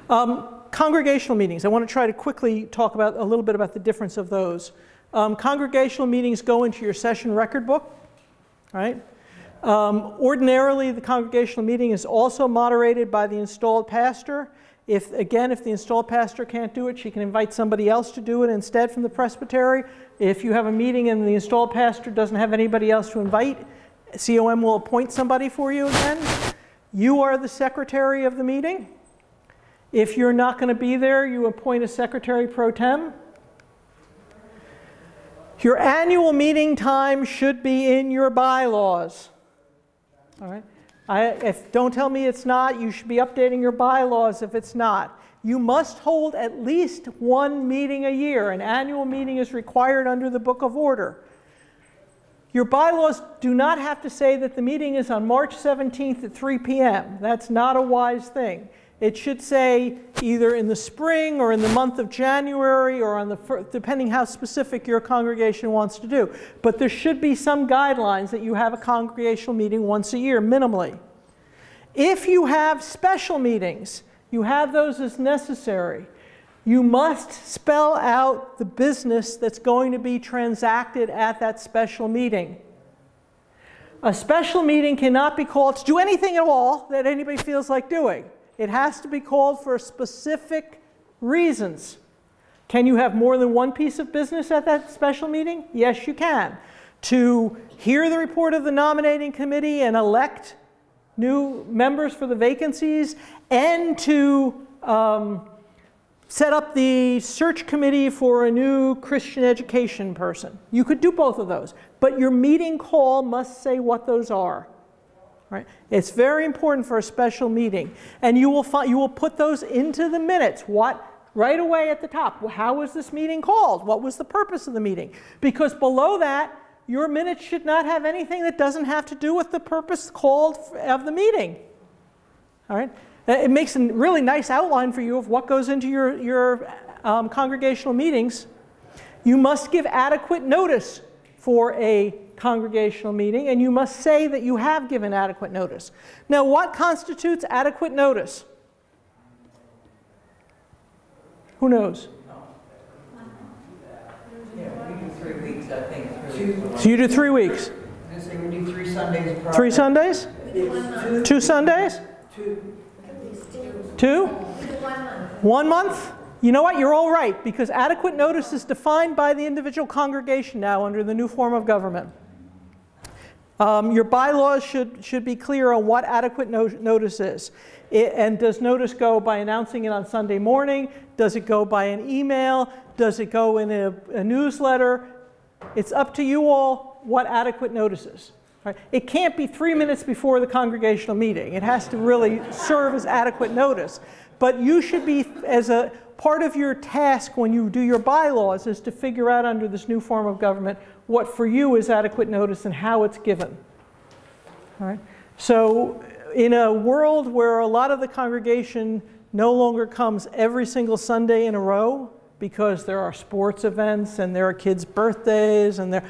Congregational meetings. I want to try to quickly talk about a little bit about the difference of those. Congregational meetings go into your session record book, right? Ordinarily, the congregational meeting is also moderated by the installed pastor. If the installed pastor can't do it, she can invite somebody else to do it instead from the presbytery. If you have a meeting and the installed pastor doesn't have anybody else to invite, COM will appoint somebody for you again. You are the secretary of the meeting. If you're not going to be there, you appoint a secretary pro tem. Your annual meeting time should be in your bylaws. All right? Don't tell me it's not. You should be updating your bylaws if it's not. You must hold at least one meeting a year. An annual meeting is required under the Book of Order. Your bylaws do not have to say that the meeting is on March 17th at 3 p.m. That's not a wise thing. It should say either in the spring or in the month of January or on depending how specific your congregation wants to do. But there should be some guidelines that you have a congregational meeting once a year, minimally. If you have special meetings, you have those as necessary. You must spell out the business that's going to be transacted at that special meeting. A special meeting cannot be called to do anything at all that anybody feels like doing. It has to be called for specific reasons. Can you have more than one piece of business at that special meeting? Yes, you can. To hear the report of the nominating committee and elect new members for the vacancies, and to set up the search committee for a new Christian education person. You could do both of those, but your meeting call must say what those are. Right? It's very important for a special meeting, and you will put those into the minutes. Right away at the top? How was this meeting called? What was the purpose of the meeting? Because below that, your minutes should not have anything that doesn't have to do with the purpose called of the meeting. All right? It makes a really nice outline for you of what goes into your congregational meetings. You must give adequate notice for a congregational meeting, and you must say that you have given adequate notice. Now, what constitutes adequate notice? Who knows? Yeah, we do 3 weeks, I think. So you do 3 weeks? I say we do 3 Sundays. 3 Sundays? 2 Sundays? 2? 1 month? You know what? You're all right, because adequate notice is defined by the individual congregation now under the new form of government. Your bylaws should be clear on what adequate notice is. And does notice go by announcing it on Sunday morning? Does it go by an email? Does it go in a newsletter? It's up to you all what adequate notice is. Right? It can't be 3 minutes before the congregational meeting. It has to really serve as adequate notice. But you should be, as a part of your task when you do your bylaws, is to figure out under this new form of government what for you is adequate notice and how it's given. All right? So in a world where a lot of the congregation no longer comes every single Sunday in a row because there are sports events and there are kids' birthdays, and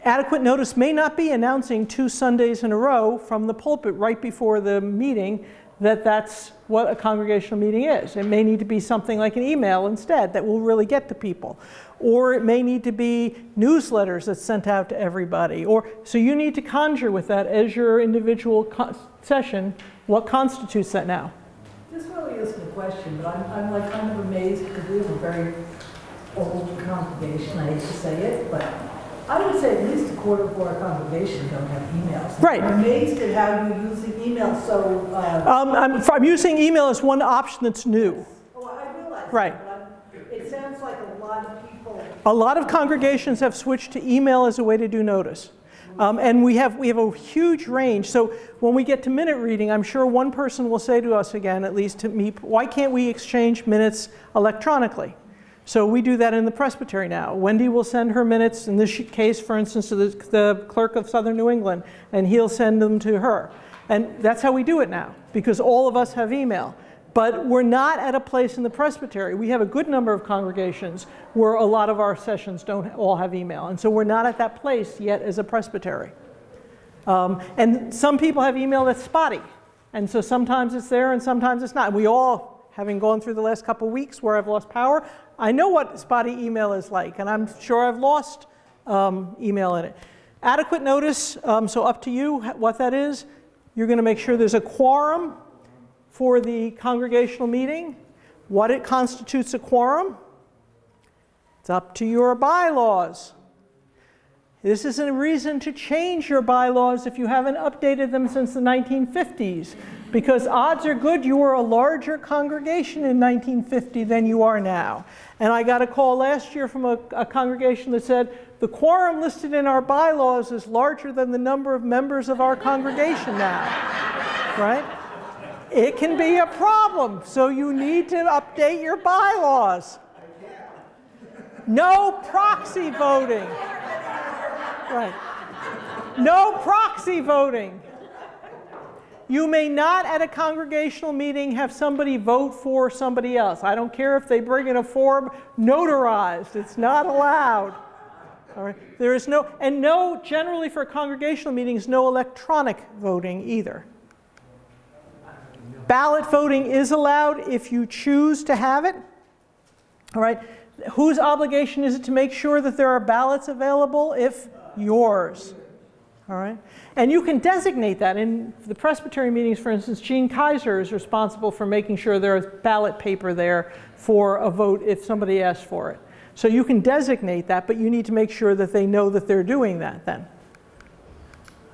adequate notice may not be announcing 2 Sundays in a row from the pulpit right before the meeting that's what a congregational meeting is. It may need to be something like an email instead that will really get to people. Or it may need to be newsletters that's sent out to everybody. So you need to conjure with that as your individual session. What constitutes that now? This really isn't a question, but I'm like kind of amazed because we have a very old congregation. I hate to say it, but I would say at least a quarter of our congregation don't have emails. Right. I'm amazed at how you're using email so... I'm using email as one option that's new. Oh, I realize right. that, but it sounds like a lot of people... A lot of congregations have switched to email as a way to do notice. And we have a huge range. So when we get to minute reading, I'm sure one person will say to us again, at least to me, why can't we exchange minutes electronically? So we do that in the presbytery now. Wendy will send her minutes, in this case, for instance, to the clerk of Southern New England, and he'll send them to her. And that's how we do it now, because all of us have email. But we're not at a place in the presbytery. We have a good number of congregations where a lot of our sessions don't all have email. And so we're not at that place yet as a presbytery. And some people have email that's spotty. And so sometimes it's there and sometimes it's not. We all having gone through the last couple of weeks where I've lost power. I know what spotty email is like, and I'm sure I've lost email in it. Adequate notice, so up to you what that is. You're going to make sure there's a quorum for the congregational meeting. What it constitutes a quorum, it's up to your bylaws. This isn't a reason to change your bylaws if you haven't updated them since the 1950s, because odds are good you were a larger congregation in 1950 than you are now. And I got a call last year from a congregation that said, the quorum listed in our bylaws is larger than the number of members of our congregation now, right? It can be a problem, so you need to update your bylaws. No proxy voting. Right. No proxy voting. You may not at a congregational meeting have somebody vote for somebody else. I don't care if they bring in a form notarized. It's not allowed. All right. There is no, and no, generally for congregational meetings, no electronic voting either. Ballot voting is allowed if you choose to have it. All right. Whose obligation is it to make sure that there are ballots available? If yours. All right. And you can designate that. In the Presbyterian meetings, for instance, Gene Kaiser is responsible for making sure there is ballot paper there for a vote if somebody asks for it. So you can designate that, but you need to make sure that they know that they're doing that then.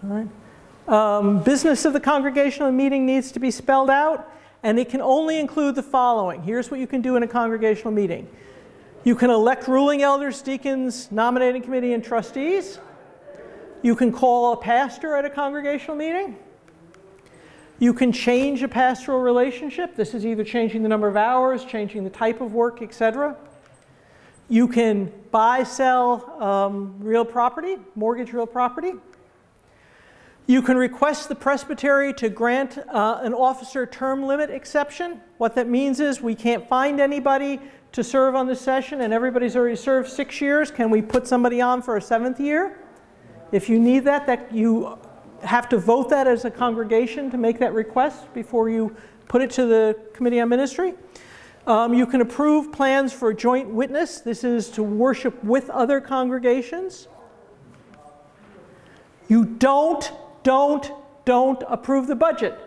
All right. Business of the congregational meeting needs to be spelled out, and it can only include the following. Here's what you can do in a congregational meeting. You can elect ruling elders, deacons, nominating committee, and trustees. You can call a pastor at a congregational meeting. You can change a pastoral relationship. This is either changing the number of hours, changing the type of work, etc. You can buy, sell real property, mortgage real property. You can request the presbytery to grant an officer term limit exception. What that means is we can't find anybody to serve on this session and everybody's already served 6 years. Can we put somebody on for a 7th year? If you need that you have to vote that as a congregation to make that request before you put it to the Committee on Ministry. You can approve plans for joint witness. This is to worship with other congregations. You don't approve the budget.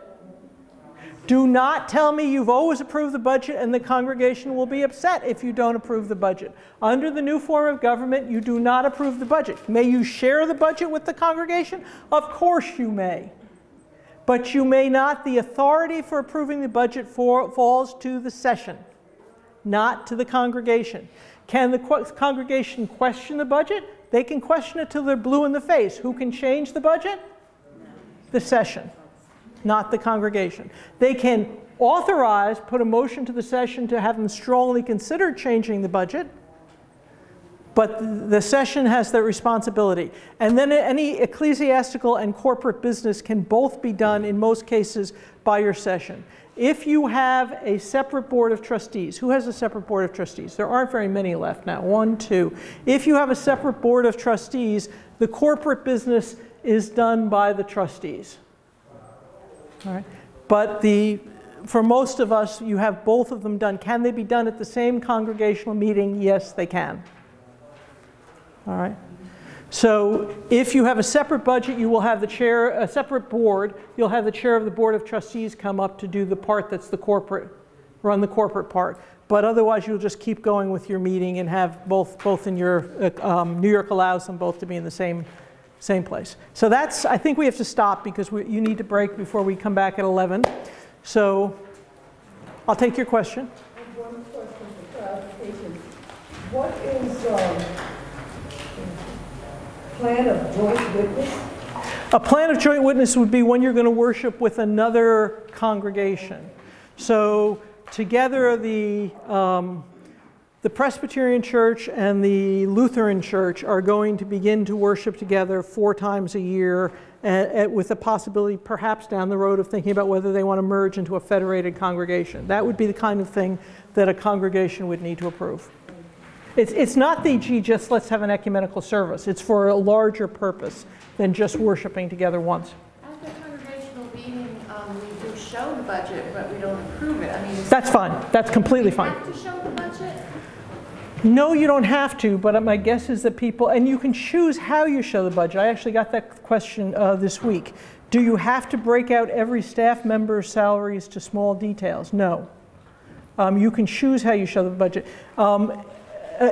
Do not tell me you've always approved the budget and the congregation will be upset if you don't approve the budget. Under the new form of government, you do not approve the budget. May you share the budget with the congregation? Of course you may. But you may not. The authority for approving the budget falls to the session, not to the congregation. Can the congregation question the budget? They can question it till they're blue in the face. Who can change the budget? The session, not the congregation. They can authorize, put a motion to the session to have them strongly consider changing the budget, but the session has that responsibility. And then any ecclesiastical and corporate business can both be done in most cases by your session. If you have a separate board of trustees, who has a separate board of trustees? There aren't very many left now, 1, 2. If you have a separate board of trustees, the corporate business is done by the trustees. All right. But for most of us, you have both of them done. Can they be done at the same congregational meeting? Yes, they can. All right. So if you have a separate budget, you will have the chair, a separate board. You'll have the chair of the board of trustees come up to do the part that's the corporate, run the corporate part. But otherwise, you'll just keep going with your meeting and have both in your, New York allows them both to be in the same place. So that's, I think we have to stop because you need to break before we come back at 11. So I'll take your question. And one question for clarification. What is plan of joint witness? A plan of joint witness would be when you're going to worship with another congregation. So together the Presbyterian Church and the Lutheran Church are going to begin to worship together 4 times a year with the possibility perhaps down the road of thinking about whether they want to merge into a federated congregation. That would be the kind of thing that a congregation would need to approve. It's not just let's have an ecumenical service. It's for a larger purpose than just worshiping together once. At the congregational meeting, we do show the budget, but we don't approve it. I mean, That's fine. That's completely fine. have to show the budget? No, you don't have to, but my guess is that people, and you can choose how you show the budget. I actually got that question this week. Do you have to break out every staff member's salaries to small details? No. You can choose how you show the budget.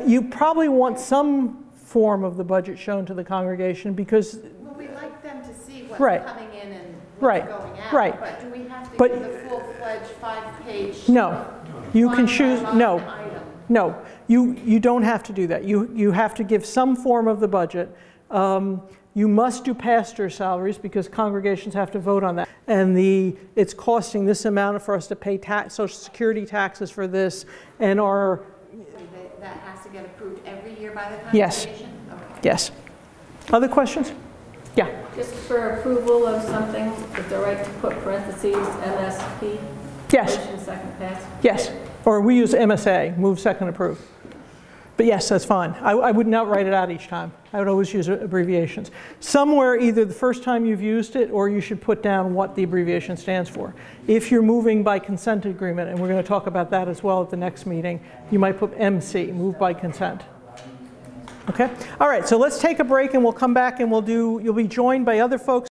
You probably want some form of the budget shown to the congregation because... Well, we like them to see what's Right. coming in and what's Right. going out. Right. But do we have to But- give the full-fledged 5-page? No. You can choose... No. Item? No. You don't have to do that. You have to give some form of the budget. You must do pastor salaries because congregations have to vote on that. And it's costing this amount for us to pay Social Security taxes for this, and our... That has to get approved every year by the Yes. congregation? Okay. Yes. Other questions? Yeah. Just for approval of something, is it right to put parentheses MSP? Yes. Motion second pass? Yes. Or we use MSA, move second approve. But yes, that's fine. I would not write it out each time. I would always use abbreviations. Somewhere, either the first time you've used it, or you should put down what the abbreviation stands for. If you're moving by consent agreement, and we're going to talk about that as well at the next meeting, you might put MC, move by consent. Okay? All right, so let's take a break and we'll come back and you'll be joined by other folks